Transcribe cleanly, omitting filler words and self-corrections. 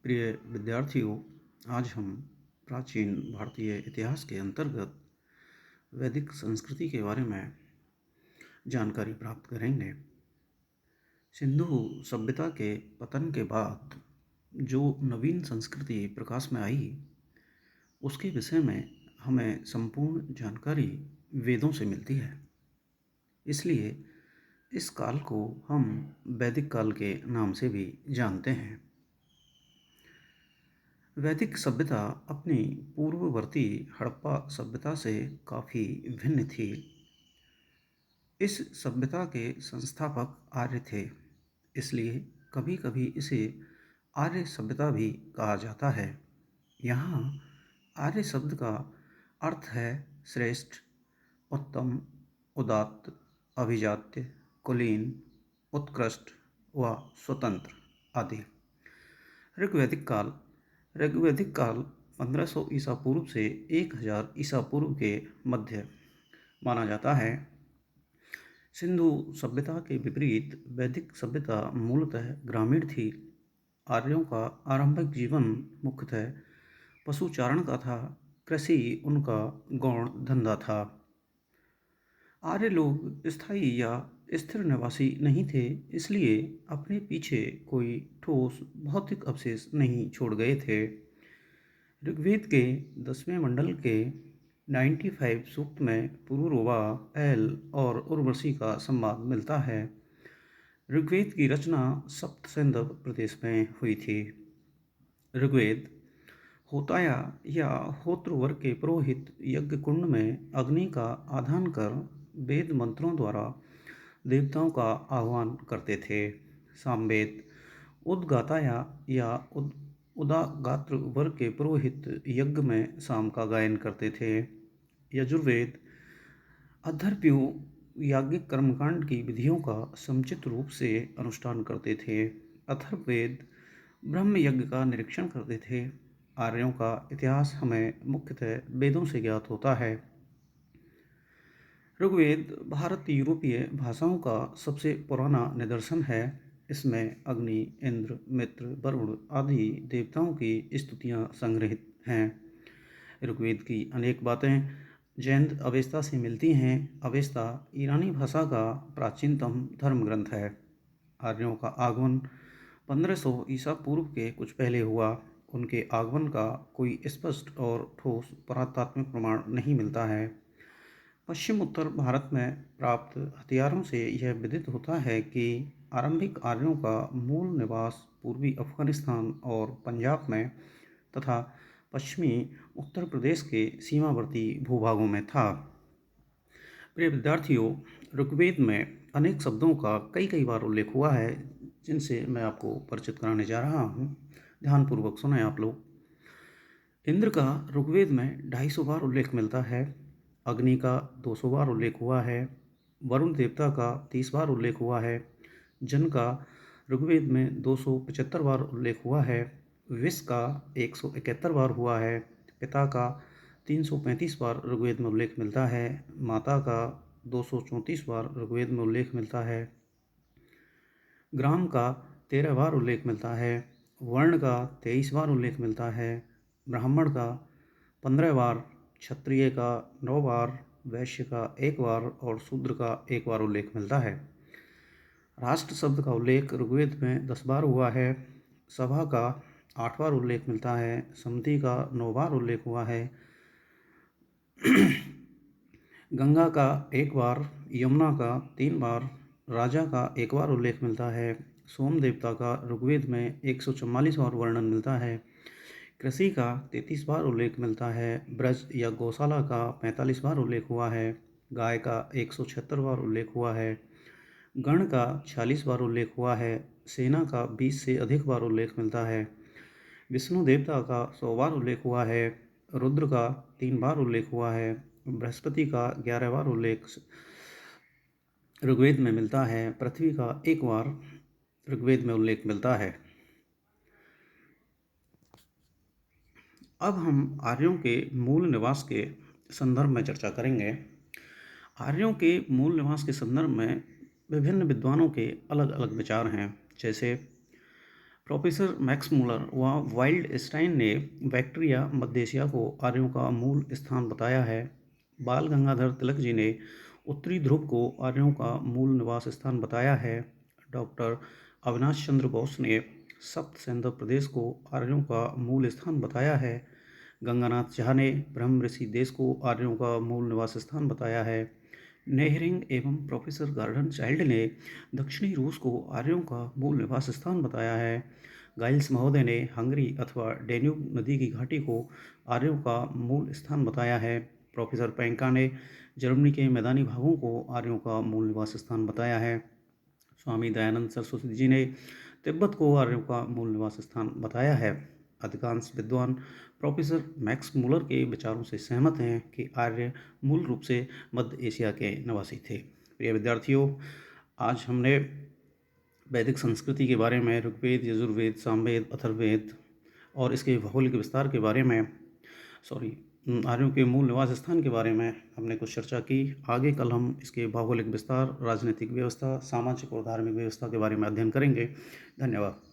प्रिय विद्यार्थियों, आज हम प्राचीन भारतीय इतिहास के अंतर्गत वैदिक संस्कृति के बारे में जानकारी प्राप्त करेंगे। सिंधु सभ्यता के पतन के बाद जो नवीन संस्कृति प्रकाश में आई, उसके विषय में हमें संपूर्ण जानकारी वेदों से मिलती है। इसलिए इस काल को हम वैदिक काल के नाम से भी जानते हैं। वैदिक सभ्यता अपनी पूर्ववर्ती हड़प्पा सभ्यता से काफ़ी भिन्न थी। इस सभ्यता के संस्थापक आर्य थे, इसलिए कभी कभी इसे आर्य सभ्यता भी कहा जाता है। यहाँ आर्य शब्द का अर्थ है श्रेष्ठ, उत्तम, उदात्त, अभिजात्य, कुलीन, उत्कृष्ट व स्वतंत्र आदि। ऋग्वैदिक काल ऋग्वैदिक काल 1500 ईसा पूर्व से 1000 ईसा पूर्व के मध्य माना जाता है। सिंधु सभ्यता के विपरीत वैदिक सभ्यता मूलतः ग्रामीण थी। आर्यों का आरंभिक जीवन मुख्यतः पशुचारण का था। कृषि उनका गौण धंधा था। आर्य लोग स्थायी या स्थिर निवासी नहीं थे, इसलिए अपने पीछे कोई ठोस भौतिक अवशेष नहीं छोड़ गए थे। ऋग्वेद के 10वें मंडल के 95 सूक्त में पुरूरवा, एल और उर्वशी का संवाद मिलता है। ऋग्वेद की रचना सप्त सिंधव प्रदेश में हुई थी। ऋग्वेद होताया या होत्र वर्ग के पुरोहित यज्ञ कुंड में अग्नि का आधान कर वेद मंत्रों द्वारा देवताओं का आह्वान करते थे। सामवेद उद्गाताया या उदागात्र वर्ग के पुरोहित यज्ञ में साम का गायन करते थे। यजुर्वेद अद्धर्प्यु याज्ञिक कर्मकांड की विधियों का समुचित रूप से अनुष्ठान करते थे। अथर्ववेद ब्रह्म यज्ञ का निरीक्षण करते थे। आर्यों का इतिहास हमें मुख्यतः वेदों से ज्ञात होता है। ऋग्वेद भारत यूरोपीय भाषाओं का सबसे पुराना निदर्शन है। इसमें अग्नि, इंद्र, मित्र, वरुण आदि देवताओं की स्तुतियाँ संग्रहित हैं। ऋग्वेद की अनेक बातें जैन अवेस्ता से मिलती हैं। अवेस्ता ईरानी भाषा का प्राचीनतम धर्म ग्रंथ है। आर्यों का आगमन 1500 ईसा पूर्व के कुछ पहले हुआ। उनके आगमन का कोई स्पष्ट और ठोस पुरातात्विक प्रमाण नहीं मिलता है। पश्चिम उत्तर भारत में प्राप्त हथियारों से यह विदित होता है कि आरंभिक आर्यों का मूल निवास पूर्वी अफगानिस्तान और पंजाब में तथा पश्चिमी उत्तर प्रदेश के सीमावर्ती भूभागों में था। प्रिय विद्यार्थियों, ऋग्वेद में अनेक शब्दों का कई बार उल्लेख हुआ है, जिनसे मैं आपको परिचित कराने जा रहा हूँ। ध्यानपूर्वक सुने आप लोग। इंद्र का ऋग्वेद में 250 बार उल्लेख मिलता है। अग्नि का 200 बार उल्लेख हुआ है। वरुण देवता का 30 बार उल्लेख हुआ है। जन का ऋग्वेद में 275 बार उल्लेख हुआ है। विष का 171 बार हुआ है। पिता का 335 बार ऋग्वेद में उल्लेख मिलता है। माता का 234 बार ऋग्वेद में उल्लेख मिलता है। ग्राम का 13 बार उल्लेख मिलता है। वर्ण का 23 बार उल्लेख मिलता है। ब्राह्मण का 15 बार, क्षत्रिय का 9 बार, वैश्य का 1 बार और शूद्र का 1 बार उल्लेख मिलता है। राष्ट्र शब्द का उल्लेख ऋग्वेद में 10 बार हुआ है। सभा का 8 बार उल्लेख मिलता है। समिति का 9 बार उल्लेख हुआ है। गंगा का 1 बार, यमुना का 3 बार, राजा का 1 बार उल्लेख मिलता है। सोम देवता का ऋग्वेद में 144 बार वर्णन मिलता है। कृषि का 33 बार उल्लेख मिलता है। ब्रज या गौशाला का 45 बार उल्लेख हुआ है। गाय का 176 बार उल्लेख हुआ है। गण का 46 बार उल्लेख हुआ है। सेना का 20 से अधिक बार उल्लेख मिलता है। विष्णु देवता का 100 बार उल्लेख हुआ है। रुद्र का 3 बार उल्लेख हुआ है। बृहस्पति का 11 बार उल्लेख ऋग्वेद में मिलता है। पृथ्वी का 1 बार ऋग्वेद में उल्लेख मिलता है। अब हम आर्यों के मूल निवास के संदर्भ में चर्चा करेंगे। आर्यों के मूल निवास के संदर्भ में विभिन्न विद्वानों के अलग अलग विचार हैं। जैसे प्रोफेसर मैक्स मूलर व वाइल्डस्टाइन ने बैक्टीरिया मध्य एशिया को आर्यों का मूल स्थान बताया है। बाल गंगाधर तिलक जी ने उत्तरी ध्रुव को आर्यों का मूल निवास स्थान बताया है। डॉक्टर अविनाश चंद्र बोस ने सप्त सेंधव प्रदेश को आर्यों का मूल स्थान बताया है। गंगानाथ झा ने ब्रह्म ऋषि देश को आर्यों का मूल निवास स्थान बताया है। नेहरिंग एवं प्रोफेसर गार्डन चाइल्ड ने दक्षिणी रूस को आर्यों का मूल निवास स्थान बताया है। गाइल्स महोदय ने हंगरी अथवा डेन्यूब नदी की घाटी को आर्यों का मूल स्थान बताया है। प्रोफेसर पेंका ने जर्मनी के मैदानी भागों को आर्यों का मूल निवास स्थान बताया है। स्वामी दयानंद सरस्वती जी ने तिब्बत को आर्यों का मूल निवास स्थान बताया है। अधिकांश विद्वान प्रोफेसर मैक्स मूलर के विचारों से सहमत हैं कि आर्य मूल रूप से मध्य एशिया के निवासी थे। प्रिय विद्यार्थियों, आज हमने वैदिक संस्कृति के बारे में, ऋग्वेद, यजुर्वेद, सामवेद, अथर्ववेद और इसके भौगोलिक विस्तार के बारे में, सॉरी, आर्यों के मूल निवास स्थान के बारे में हमने कुछ चर्चा की। आगे कल हम इसके भौगोलिक विस्तार, राजनीतिक व्यवस्था, सामाजिक और धार्मिक व्यवस्था के बारे में अध्ययन करेंगे। धन्यवाद।